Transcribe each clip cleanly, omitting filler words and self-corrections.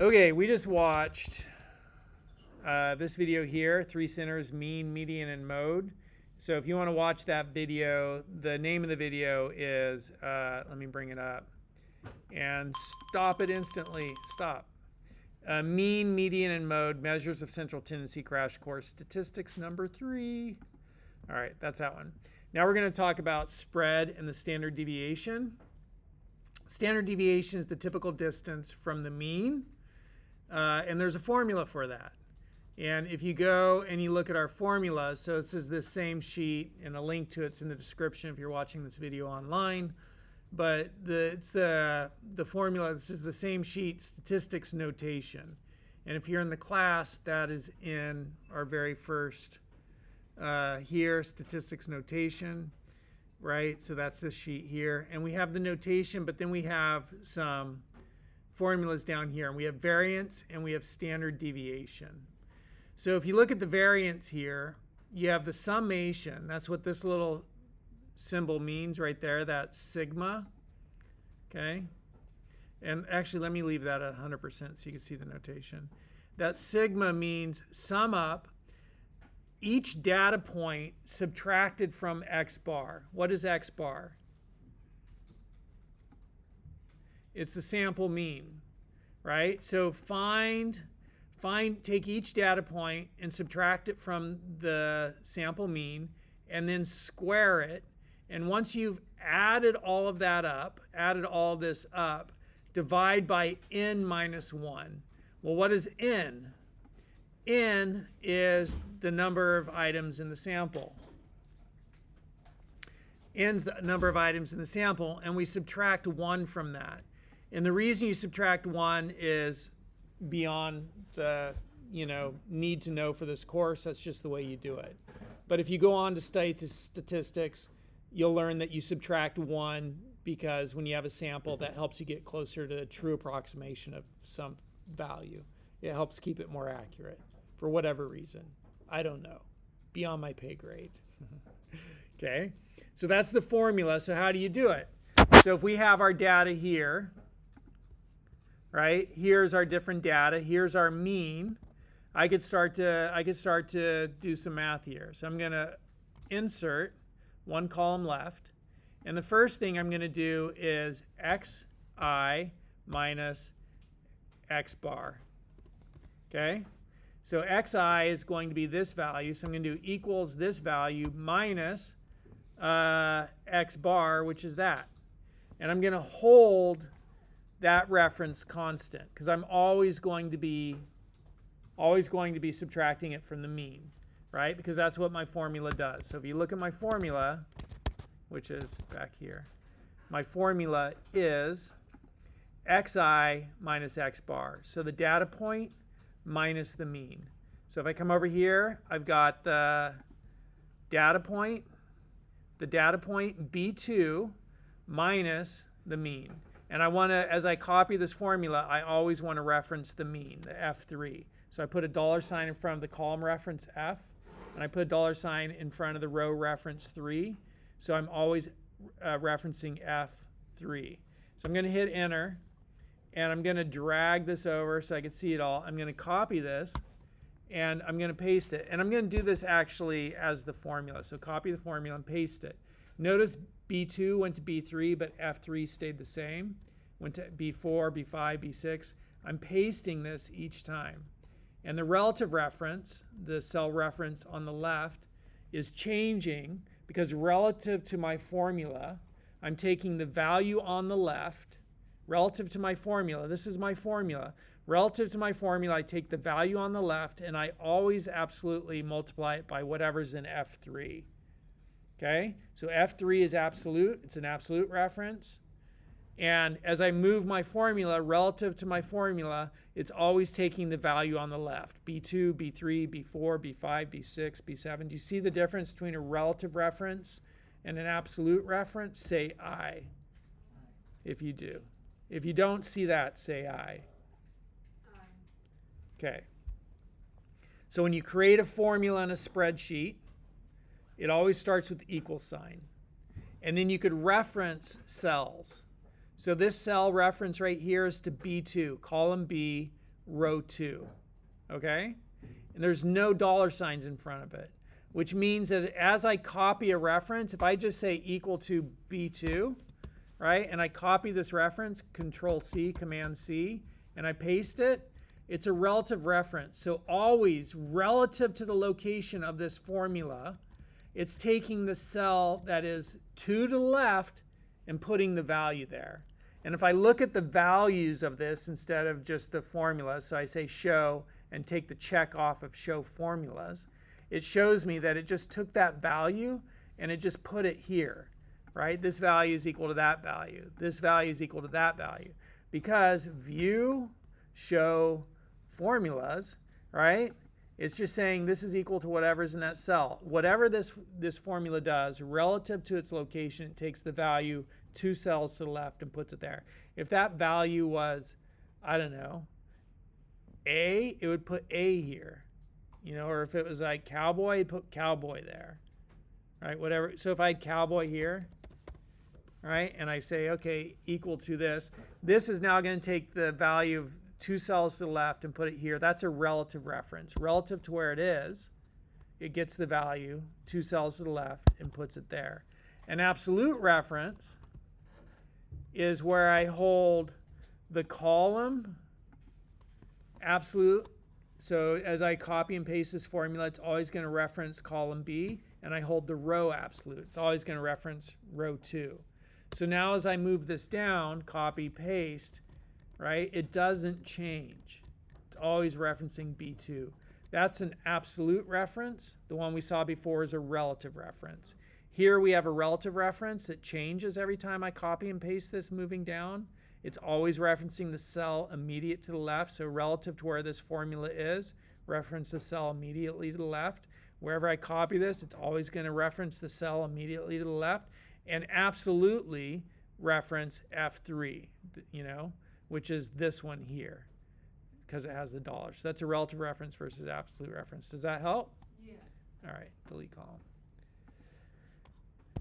Okay, we just watched this video here, 3 centers, mean, median, and mode. So if you want to watch that video, the name of the video is, let me bring it up, and stop it instantly, stop. Mean, median, and mode, measures of central tendency, crash course, statistics number 3. All right, that's that one. Now we're going to talk about spread and the standard deviation. Standard deviation is the typical distance from the mean. And there's a formula for that. And if you go and you look at our formula, so this is this same sheet, and a link to it's in the description if you're watching this video online. But it's the formula. This is the same sheet, statistics notation. And if you're in the class, that is in our very first here, statistics notation, right? So that's this sheet here. And we have the notation, but then we have some formulas down here, and we have variance and we have standard deviation. So if you look at the variance here, you have the summation. That's what this little symbol means right there, that's sigma. Okay, and actually let me leave that at 100% so you can see the notation. That sigma means sum up each data point subtracted from x bar. What is x bar? It's the sample mean, right? So take each data point and subtract it from the sample mean, and then square it. And once you've added all of that up, added all this up, divide by n minus 1. Well, what is n? N is the number of items in the sample. N's the number of items in the sample, and we subtract 1 from that. And the reason you subtract 1 is beyond the need to know for this course. That's just the way you do it. But if you go on to study statistics, you'll learn that you subtract 1 because when you have a sample, that helps you get closer to a true approximation of some value. It helps keep it more accurate for whatever reason. I don't know. Beyond my pay grade. Okay, so that's the formula. So how do you do it? So if we have our data here, right? Here's our different data. Here's our mean. I could start to do some math here. So I'm going to insert one column left. And the first thing I'm going to do is xi minus x bar. Okay? So xi is going to be this value. So I'm going to do equals this value minus x bar, which is that. And I'm going to hold that reference constant because I'm always going to be subtracting it from the mean, right? Because that's what my formula does. So if you look at my formula, which is back here, my formula is xi minus x bar. So the data point minus the mean. So if I come over here, I've got the data point B2 minus the mean. And I want to, as I copy this formula, I always want to reference the mean, the F3. So I put a $ in front of the column reference F, and I put a $ in front of the row reference 3. So I'm always referencing F3. So I'm going to hit enter, and I'm going to drag this over so I can see it all. I'm going to copy this, and I'm going to paste it. And I'm going to do this actually as the formula. So copy the formula and paste it. Notice B2 went to B3, but F3 stayed the same. Went to B4, B5, B6. I'm pasting this each time. And the relative reference, the cell reference on the left, is changing because relative to my formula, I'm taking the value on the left, relative to my formula. This is my formula. Relative to my formula, I take the value on the left, and I always absolutely multiply it by whatever's in F3. Okay, so F3 is absolute. It's an absolute reference. And as I move my formula relative to my formula, it's always taking the value on the left. B2, B3, B4, B5, B6, B7. Do you see the difference between a relative reference and an absolute reference? Say I if you do. If you don't see that, say I. Okay. So when you create a formula in a spreadsheet, it always starts with the equal sign. And then you could reference cells. So this cell reference right here is to B2, column B, row 2. Okay? And there's no dollar signs in front of it, which means that as I copy a reference, if I just say equal to B2, right, and I copy this reference, Control C, Command C, and I paste it, it's a relative reference. So always relative to the location of this formula, it's taking the cell that is 2 to the left and putting the value there. And if I look at the values of this instead of just the formula, so I say show and take the check off of show formulas, it shows me that it just took that value and it just put it here, right? This value is equal to that value. This value is equal to that value. Because view, show, formulas, right? It's just saying this is equal to whatever's in that cell. Whatever this formula does, relative to its location, it takes the value 2 cells to the left and puts it there. If that value was, I don't know, A, it would put A here. You know, or if it was like cowboy, it'd put cowboy there. Right? Whatever. So if I had cowboy here, right, and I say, okay, equal to this, this is now going to take the value of 2 cells to the left and put it here. That's a relative reference. Relative to where it is, it gets the value 2 cells to the left and puts it there. An absolute reference is where I hold the column absolute. So as I copy and paste this formula, it's always going to reference column B, and I hold the row absolute. It's always going to reference row 2. So now as I move this down, copy, paste, right, it doesn't change. It's always referencing B2. That's an absolute reference. The one we saw before is a relative reference. Here we have a relative reference that changes every time I copy and paste this moving down. It's always referencing the cell immediate to the left. So relative to where this formula is, reference the cell immediately to the left. Wherever I copy this, it's always going to reference the cell immediately to the left. And absolutely reference F3, you know, which is this one here, because it has the dollar. So that's a relative reference versus absolute reference. Does that help? Yeah. All right, delete column.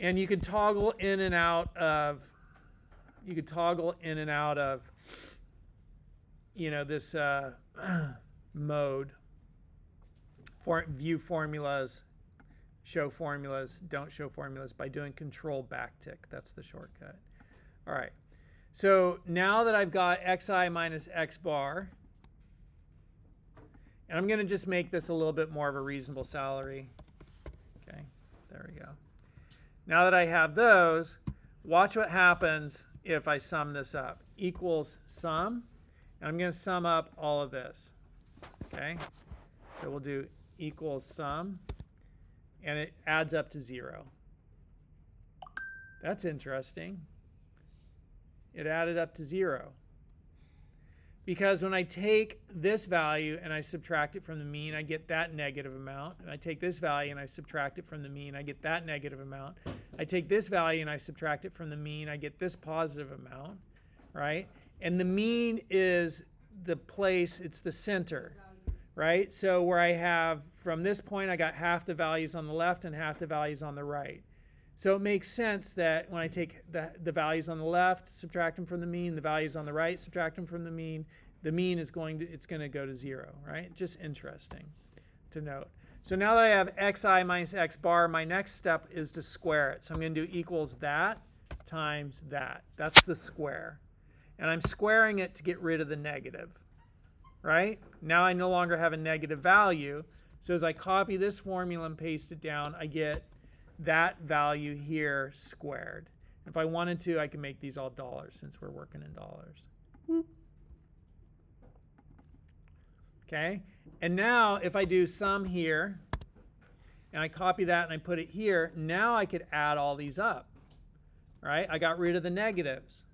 And you could toggle in and out of, you know, this mode for view formulas, show formulas, don't show formulas by doing Control backtick. That's the shortcut. All right. So now that I've got xi minus x bar, and I'm going to just make this a little bit more of a reasonable salary. Okay, there we go. Now that I have those, watch what happens if I sum this up. Equals sum, and I'm going to sum up all of this. Okay, so we'll do equals sum, and it adds up to 0. That's interesting. It added up to 0. Because when I take this value and I subtract it from the mean, I get that negative amount. And I take this value and I subtract it from the mean, I get that negative amount. I take this value and I subtract it from the mean, I get this positive amount, right? And the mean is the place, it's the center, right? So where I have, from this point, I got half the values on the left and half the values on the right. So it makes sense that when I take the values on the left, subtract them from the mean, the values on the right, subtract them from the mean is going to go to 0, right? Just interesting to note. So now that I have xi minus x bar, my next step is to square it. So I'm going to do equals that times that. That's the square. And I'm squaring it to get rid of the negative, right? Now I no longer have a negative value. So as I copy this formula and paste it down, I get that value here squared. If I wanted to, I can make these all dollars since we're working in dollars. Okay, and now if I do sum here, and I copy that and I put it here, now I could add all these up, right? I got rid of the negatives.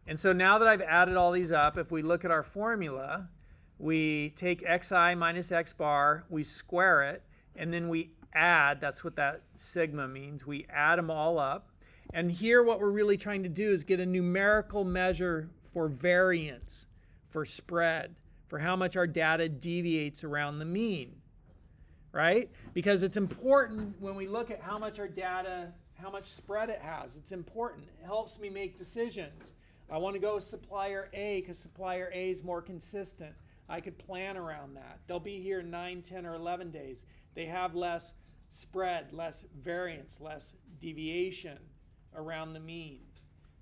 And so now that I've added all these up, if we look at our formula, we take xi minus x bar, we square it, and then we add, that's what that sigma means, we add them all up. And here what we're really trying to do is get a numerical measure for variance, for spread, for how much our data deviates around the mean, right? Because it's important when we look at how much our data, how much spread it has. It's important. It helps me make decisions. I want to go with supplier A because supplier A is more consistent. I could plan around that. They'll be here 9, 10, or 11 days. They have less spread, less variance, less deviation around the mean.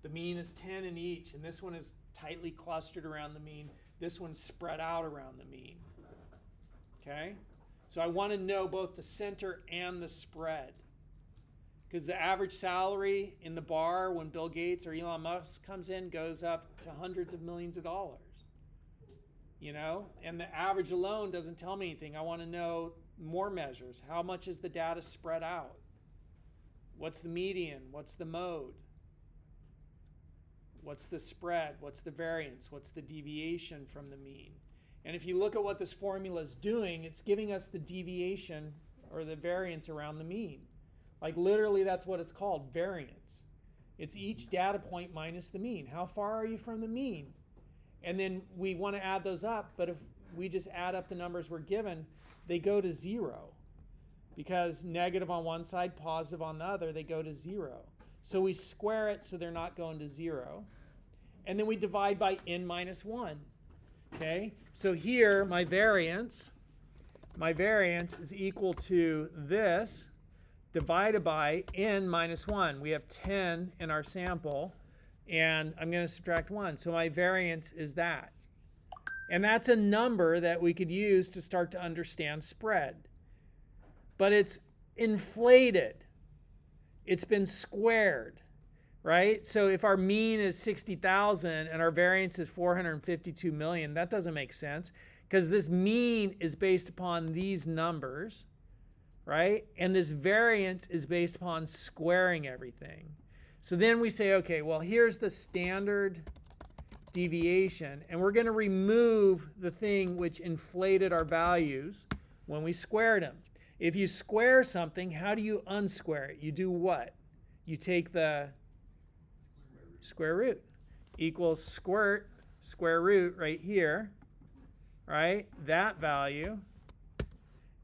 The mean is 10 in each, and this one is tightly clustered around the mean. This one's spread out around the mean. Okay? So I want to know both the center and the spread. Because the average salary in the bar when Bill Gates or Elon Musk comes in goes up to hundreds of millions of dollars. You know? And the average alone doesn't tell me anything. I want to know more measures. How much is the data spread out? What's the median? What's the mode? What's the spread? What's the variance? What's the deviation from the mean? And if you look at what this formula is doing, it's giving us the deviation or the variance around the mean. Like literally that's what it's called, variance. It's each data point minus the mean. How far are you from the mean? And then we want to add those up, but if we just add up the numbers we're given, they go to 0. Because negative on one side, positive on the other, they go to 0. So we square it so they're not going to 0. And then we divide by n minus 1. Okay? So here, my variance is equal to this divided by n minus 1. We have 10 in our sample, and I'm going to subtract 1. So my variance is that. And that's a number that we could use to start to understand spread. But it's inflated. It's been squared, right? So if our mean is 60,000 and our variance is 452 million, that doesn't make sense because this mean is based upon these numbers, right? And this variance is based upon squaring everything. So then we say, okay, well, here's the standard deviation, and we're going to remove the thing which inflated our values when we squared them. If you square something, how do you unsquare it? You do what? You take the square root equals square root right here, right? That value.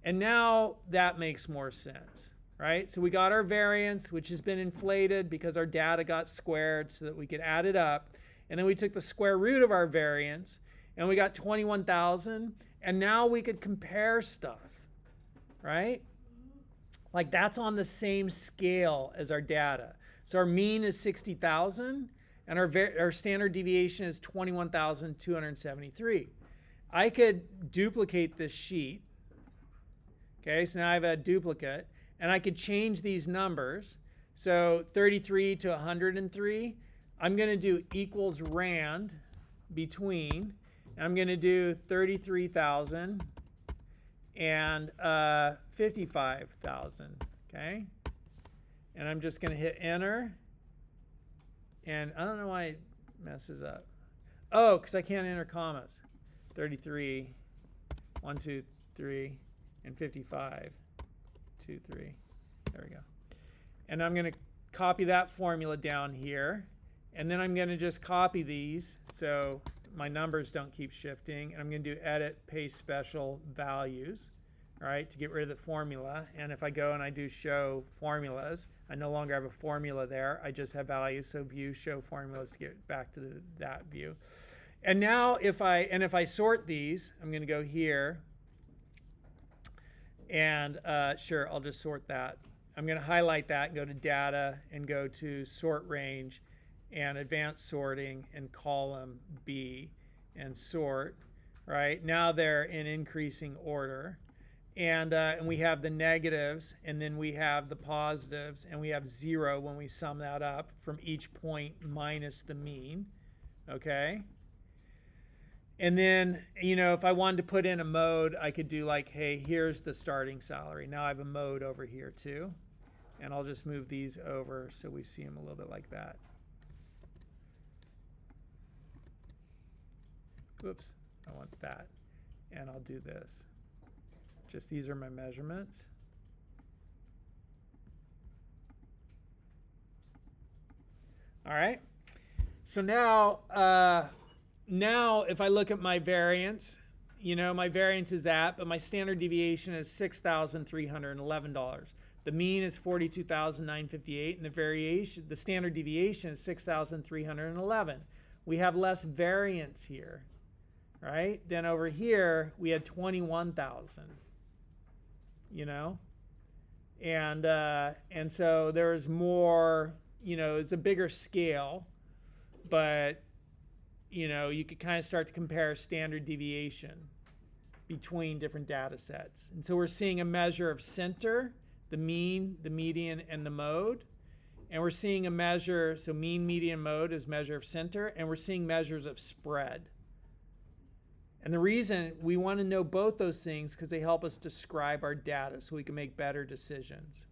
And now that makes more sense, right? So we got our variance, which has been inflated because our data got squared so that we could add it up. And then we took the square root of our variance, and we got 21,000. And now we could compare stuff, right? Like that's on the same scale as our data. So our mean is 60,000, and our standard deviation is 21,273. I could duplicate this sheet. Okay, so now I have a duplicate, and I could change these numbers. So 33 to 103. I'm going to do equals rand between, and I'm going to do 33,000 and 55,000, okay? And I'm just going to hit enter, and I don't know why it messes up. Oh, because I can't enter commas. 33, 1, 2, 3, and 55, 2, 3. There we go. And I'm going to copy that formula down here. And then I'm going to just copy these so my numbers don't keep shifting. And I'm going to do edit, paste special values, all right, to get rid of the formula. And if I go and I do show formulas, I no longer have a formula there. I just have values. So view, show formulas to get back to that view. And now if I sort these, I'm going to go here. And sure, I'll just sort that. I'm going to highlight that and go to data and go to sort range and advanced sorting and column B and sort, right? Now they're in increasing order. And we have the negatives, and then we have the positives, and we have 0 when we sum that up from each point minus the mean, okay? And then, you know, if I wanted to put in a mode, I could do like, hey, here's the starting salary. Now I have a mode over here too. And I'll just move these over so we see them a little bit like that. Oops, I want that. And I'll do this. Just these are my measurements. All right. So now, if I look at my variance, you know, my variance is that, but my standard deviation is $6,311. The mean is 42,958, and the standard deviation is 6,311. We have less variance here. right? Then over here, we had 21,000, you know? And so there's more, you know, it's a bigger scale, but, you know, you could kind of start to compare standard deviation between different data sets. And so we're seeing a measure of center, the mean, the median, and the mode. And we're seeing a measure, so mean, median, mode is measure of center, and we're seeing measures of spread. And the reason we want to know both those things because they help us describe our data so we can make better decisions.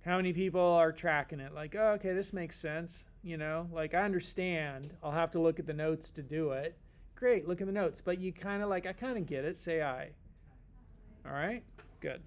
How many people are tracking it? Like, oh, okay, this makes sense. You know, like I understand. I'll have to look at the notes to do it. Great, look at the notes. But you kind of like, I kind of get it. Say aye. All right, good.